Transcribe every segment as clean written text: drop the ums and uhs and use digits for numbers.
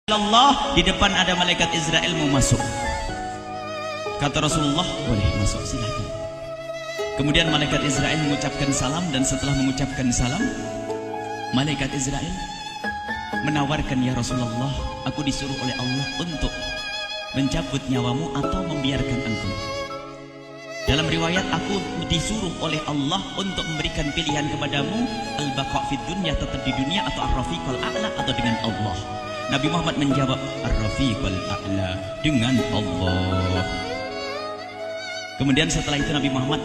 Allah, di depan ada malaikat Israel mau masuk. Kata Rasulullah, boleh masuk, silahkan. Kemudian malaikat Israel mengucapkan salam, dan setelah mengucapkan salam, malaikat Israel menawarkan, ya Rasulullah, aku disuruh oleh Allah untuk mencabut nyawamu atau membiarkan engkau. Dalam riwayat, aku disuruh oleh Allah untuk memberikan pilihan kepadamu, al-baqa fid dunya, tetap di dunia, atau ar-rafiqal a'la, atau dengan Allah. Nabi Muhammad menjawab, ar-rafiqal a'la, dengan Allah. Kemudian setelah itu Nabi Muhammad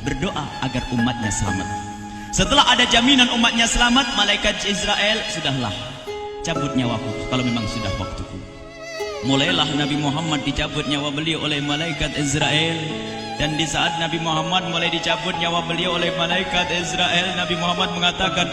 berdoa agar umatnya selamat. Setelah ada jaminan umatnya selamat, malaikat Israel, sudahlah, cabut nyawaku kalau memang sudah waktuku. Mulailah Nabi Muhammad dicabut nyawa beliau oleh malaikat Israel. Dan di saat Nabi Muhammad mulai dicabut nyawa beliau oleh malaikat Israel, Nabi Muhammad mengatakan,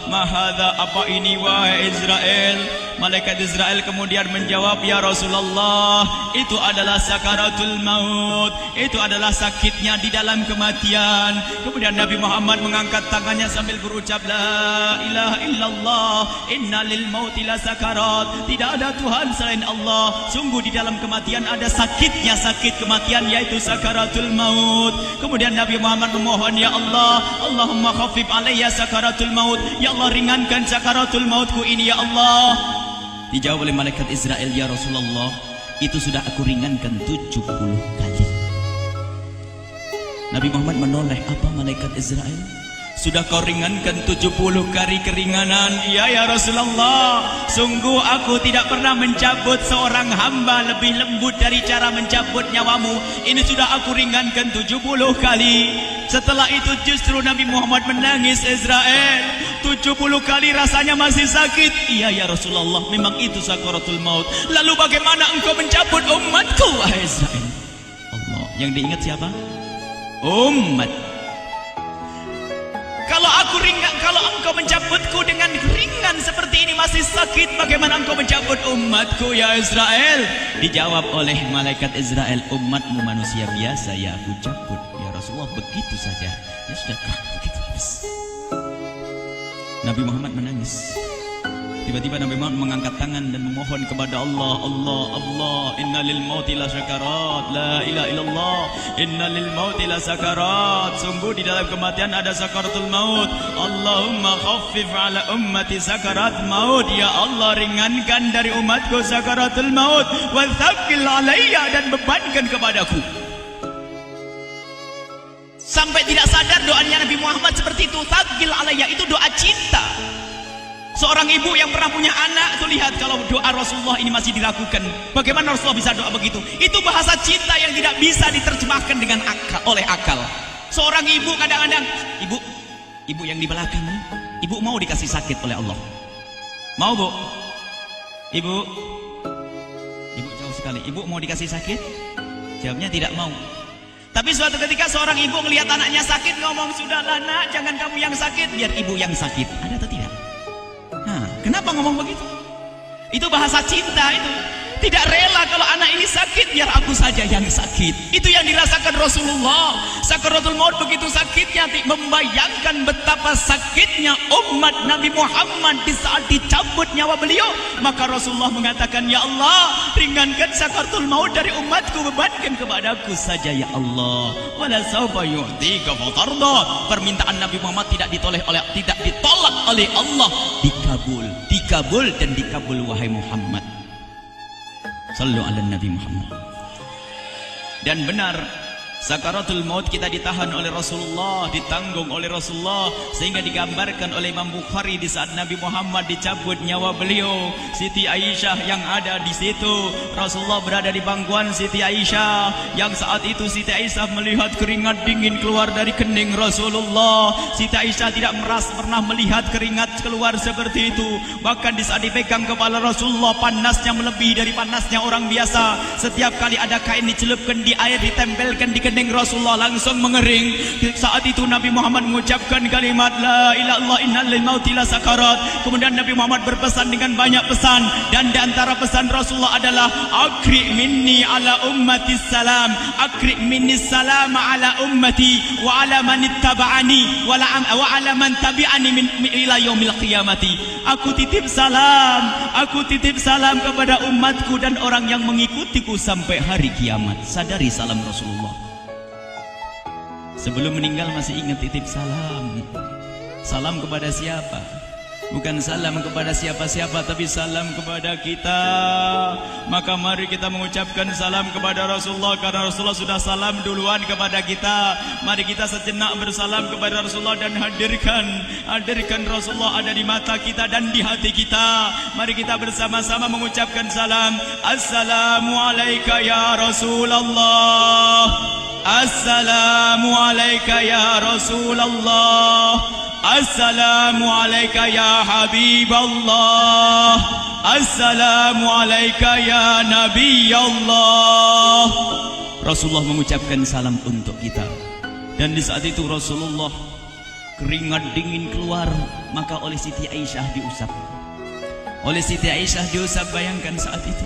mahadha, apa ini wahai Israel? Malaikat Israel kemudian menjawab, ya Rasulullah, itu adalah sakaratul maut, itu adalah sakitnya di dalam kematian. Kemudian Nabi Muhammad mengangkat tangannya sambil berucap, la ilaha illallah, inna lil mauti la sakarat, tidak ada Tuhan selain Allah, sungguh di dalam kematian ada sakitnya, sakit kematian, yaitu sakaratul maut. Kemudian Nabi Muhammad memohon, ya Allah, Allahumma khafif alayya sakaratul maut, ya Allah, ringankan sakaratul mautku ini, ya Allah. Dijawab oleh malaikat Israel, ya Rasulullah, itu sudah aku ringankan 70 kali. Nabi Muhammad menoleh, apa malaikat Israel? Sudah kau ringankan 70 kali keringanan? Iya ya Rasulullah, sungguh aku tidak pernah mencabut seorang hamba lebih lembut dari cara mencabut nyawamu. Ini sudah aku ringankan 70 kali. Setelah itu justru Nabi Muhammad menangis, Israel, 70 kali rasanya masih sakit. Iya ya Rasulullah, memang itu sakaratul maut. Lalu bagaimana engkau mencabut umatku, wahai Israel? Allah, yang diingat siapa? Umat. Kalau engkau mencabutku dengan ringan seperti ini masih sakit, bagaimana engkau mencabut umatku, ya Israel? Dijawab oleh malaikat Israel, umatmu manusia biasa, ya aku cabut. Ya Rasulullah, begitu saja. Ya sudah, begitu habis. Nabi Muhammad menangis. Tiba-tiba Nabi Muhammad mengangkat tangan dan memohon kepada Allah, Allah, Allah, inna lil mauti la sakarat, la ilaha illallah, inna lil mauti la sakarat, sungguh di dalam kematian ada sakaratul maut. Allahumma khaffif ala ummati sakarat maut, ya Allah, ringankan dari umatku sakaratul maut, wa thaqqil alayya, dan bebankan kepadaku. Sampai tidak sadar doanya Nabi Muhammad seperti itu. Thaqqil alayya itu doa cinta. Seorang ibu yang pernah punya anak, tuh lihat kalau doa Rasulullah ini masih dilakukan. Bagaimana Rasulullah bisa doa begitu? Itu bahasa cinta yang tidak bisa diterjemahkan dengan oleh akal. Seorang ibu kadang-kadang, ibu yang di belakang, ibu mau dikasih sakit oleh Allah? Mau, Bu? Ibu jauh sekali. Ibu mau dikasih sakit? Jawabnya tidak mau. Tapi suatu ketika seorang ibu melihat anaknya sakit, ngomong, sudahlah nak, jangan kamu yang sakit, biar ibu yang sakit. Ada atau tidak? Kenapa ngomong begitu? Itu bahasa cinta itu. Tidak rela kalau anak ini sakit, biar aku saja yang sakit. Itu yang dirasakan Rasulullah. Sakaratul maut begitu sakitnya, membayangkan betapa sakitnya umat Nabi Muhammad di saat dicabut nyawa beliau. Maka Rasulullah mengatakan, ya Allah, ringankan sakaratul maut dari umatku, bebankan kepadaku saja, ya Allah. Wala sawfa yu'tika fatarda. Permintaan Nabi Muhammad tidak ditolak oleh Allah, dikabul dan dikabul, wahai Muhammad. Sallu ala Nabi Muhammad. Dan benar, sakaratul maut kita ditahan oleh Rasulullah, ditanggung oleh Rasulullah, sehingga digambarkan oleh Imam Bukhari di saat Nabi Muhammad dicabut nyawa beliau, Siti Aisyah yang ada di situ. Rasulullah berada di pangkuan Siti Aisyah, yang saat itu Siti Aisyah melihat keringat dingin keluar dari kening Rasulullah. Siti Aisyah tidak pernah melihat keringat keluar seperti itu. Bahkan di saat dipegang kepala Rasulullah, panasnya melebihi dari panasnya orang biasa. Setiap kali ada kain dicelupkan di air, ditempelkan di kening Rasulullah langsung mengering. Saat itu Nabi Muhammad mengucapkan kalimat la ilaha illallah innal mauti la sakarat. Kemudian Nabi Muhammad berpesan dengan banyak pesan, dan di antara pesan Rasulullah adalah akri minni ala ummati salam, akri minni salam ala ummati wa ala man ittaba'ani wa ala man tabi'ani min ila yaumil qiyamati. Aku titip salam kepada umatku dan orang yang mengikutiku sampai hari kiamat. Sadari salam Rasulullah. Sebelum meninggal masih ingat titip salam. Salam kepada siapa? Bukan salam kepada siapa-siapa, tapi salam kepada kita. Maka mari kita mengucapkan salam kepada Rasulullah, karena Rasulullah sudah salam duluan kepada kita. Mari kita sejenak bersalam kepada Rasulullah dan hadirkan Rasulullah ada di mata kita dan di hati kita. Mari kita bersama-sama mengucapkan salam. Assalamualaikum ya Rasulullah. Assalamualaikum ya Rasulullah. Assalamualaikum ya Habiballah. Assalamualaikum ya Nabi Allah. Rasulullah mengucapkan salam untuk kita. Dan di saat itu Rasulullah keringat dingin keluar, maka oleh Siti Aisyah diusap. Oleh Siti Aisyah diusap, bayangkan saat itu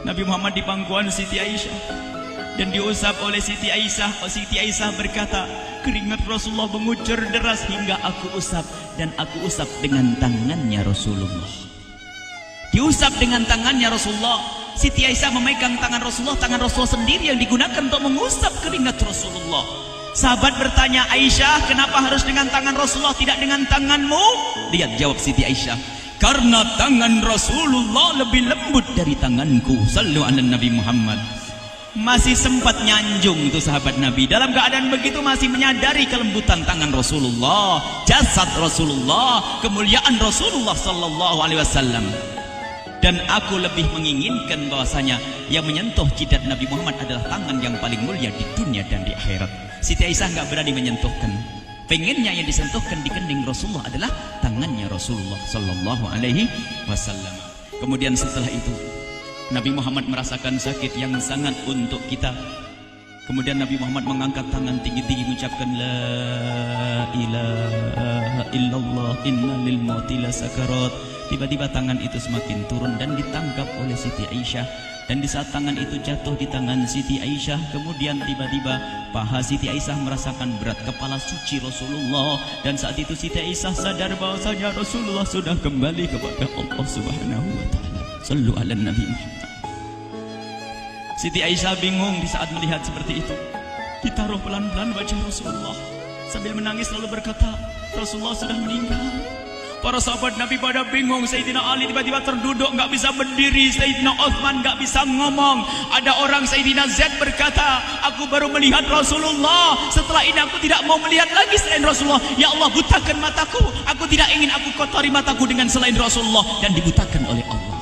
Nabi Muhammad di pangkuan Siti Aisyah dan diusap oleh Siti Aisyah. Siti Aisyah berkata, keringat Rasulullah mengucur deras hingga aku usap, dan aku usap dengan tangannya Rasulullah. Diusap dengan tangannya Rasulullah. Siti Aisyah memegang tangan Rasulullah sendiri yang digunakan untuk mengusap keringat Rasulullah. Sahabat bertanya, Aisyah, kenapa harus dengan tangan Rasulullah tidak dengan tanganmu? Lihat jawab Siti Aisyah, karena tangan Rasulullah lebih lembut dari tanganku. Sallu ala Nabi Muhammad. Masih sempat nyanjung itu sahabat Nabi. Dalam keadaan begitu masih menyadari kelembutan tangan Rasulullah, jasad Rasulullah, kemuliaan Rasulullah sallallahu alaihi wasallam. Dan aku lebih menginginkan bahwasanya yang menyentuh jidat Nabi Muhammad adalah tangan yang paling mulia di dunia dan di akhirat. Siti Aisyah enggak berani menyentuhkan. Pengennya yang disentuhkan di kening Rasulullah adalah tangannya Rasulullah sallallahu alaihi wasallam. Kemudian setelah itu Nabi Muhammad merasakan sakit yang sangat untuk kita. Kemudian Nabi Muhammad mengangkat tangan tinggi-tinggi mengucapkan la ilaha illallah innal mauti la sakarat. Tiba-tiba tangan itu semakin turun dan ditangkap oleh Siti Aisyah. Dan di saat tangan itu jatuh di tangan Siti Aisyah, kemudian tiba-tiba paha Siti Aisyah merasakan berat kepala suci Rasulullah. Dan saat itu Siti Aisyah sadar bahwasanya Rasulullah sudah kembali kepada Allah Subhanahu wa taala. Sallu ala Nabi Muhammad. Siti Aisyah bingung di saat melihat seperti itu. Ditaruh pelan-pelan wajah Rasulullah sambil menangis lalu berkata, Rasulullah sudah meninggal. Para sahabat Nabi pada bingung. Sayyidina Ali tiba-tiba terduduk, nggak bisa berdiri. Sayyidina Utsman nggak bisa ngomong. Ada orang Sayyidina Zaid berkata, aku baru melihat Rasulullah. Setelah ini aku tidak mau melihat lagi selain Rasulullah. Ya Allah, butakan mataku. Aku tidak ingin aku kotori mataku dengan selain Rasulullah. Dan dibutakan oleh Allah.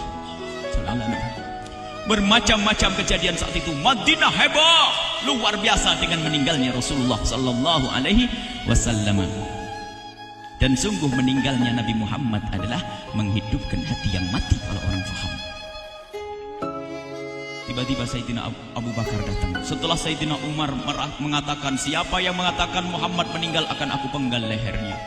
Bermacam-macam kejadian saat itu. Madinah heboh luar biasa dengan meninggalnya Rasulullah sallallahu alaihi wasallam. Dan sungguh meninggalnya Nabi Muhammad adalah menghidupkan hati yang mati kalau orang faham. Tiba-tiba Sayyidina Abu Bakar datang. Setelah Sayyidina Umar mengatakan, siapa yang mengatakan Muhammad meninggal akan aku penggal lehernya.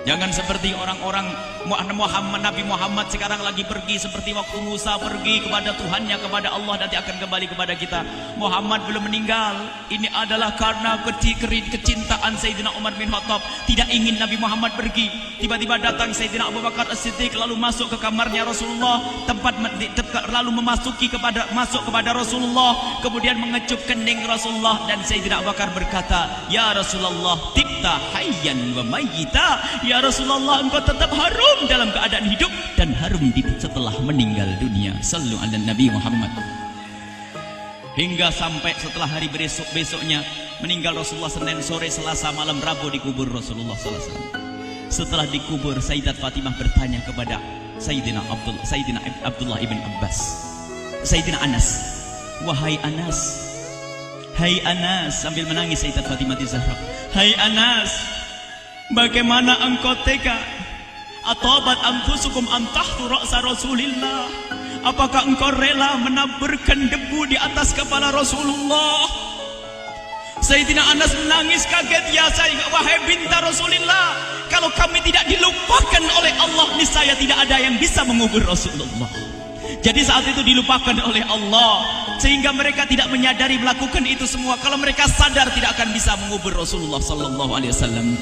Jangan seperti orang-orang Nabi Muhammad sekarang lagi pergi seperti waktu Musa pergi kepada Tuhannya, kepada Allah, nanti akan kembali kepada kita. Muhammad belum meninggal. Ini adalah karena kecintaan Sayyidina Umar bin Khattab, tidak ingin Nabi Muhammad pergi. Tiba-tiba datang Sayyidina Abu Bakar As-Siddiq lalu masuk ke kamarnya Rasulullah, lalu masuk kepada Rasulullah, kemudian mengecup kening Rasulullah. Dan Sayyidina Abu Bakar berkata, ya Rasulullah, tibta hayyan wa mayyita. Ya Rasulullah, engkau tetap harum dalam keadaan hidup dan harum setelah meninggal dunia. Sallu ala Nabi Muhammad. Hingga sampai setelah hari besoknya meninggal Rasulullah, Senin sore, Selasa malam, Rabu dikubur Rasulullah sallallahu alaihi wasallam. Setelah dikubur, Sayyidat Fatimah bertanya kepada Sayyidina Abdullah ibn Abbas, Sayyidina Anas, wahai Anas, hai Anas, sambil menangis Sayyidat Fatimah Zahra, hai Anas, bagaimana engkau tega? Atabat anfusukum antahtu ra'sa Rasulillah. Apakah engkau rela menaburkan debu di atas kepala Rasulullah? Sayyidina Anas menangis kaget, ya wahai binta Rasulillah, kalau kami tidak dilupakan oleh Allah, niscaya tidak ada yang bisa mengubur Rasulullah. Jadi saat itu dilupakan oleh Allah, sehingga mereka tidak menyadari melakukan itu semua. Kalau mereka sadar, tidak akan bisa mengubur Rasulullah sallallahu alaihi wasallam.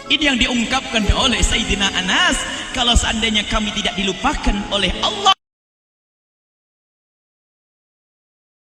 Ini yang diungkapkan oleh Sayyidina Anas, kalau seandainya kami tidak dilupakan oleh Allah,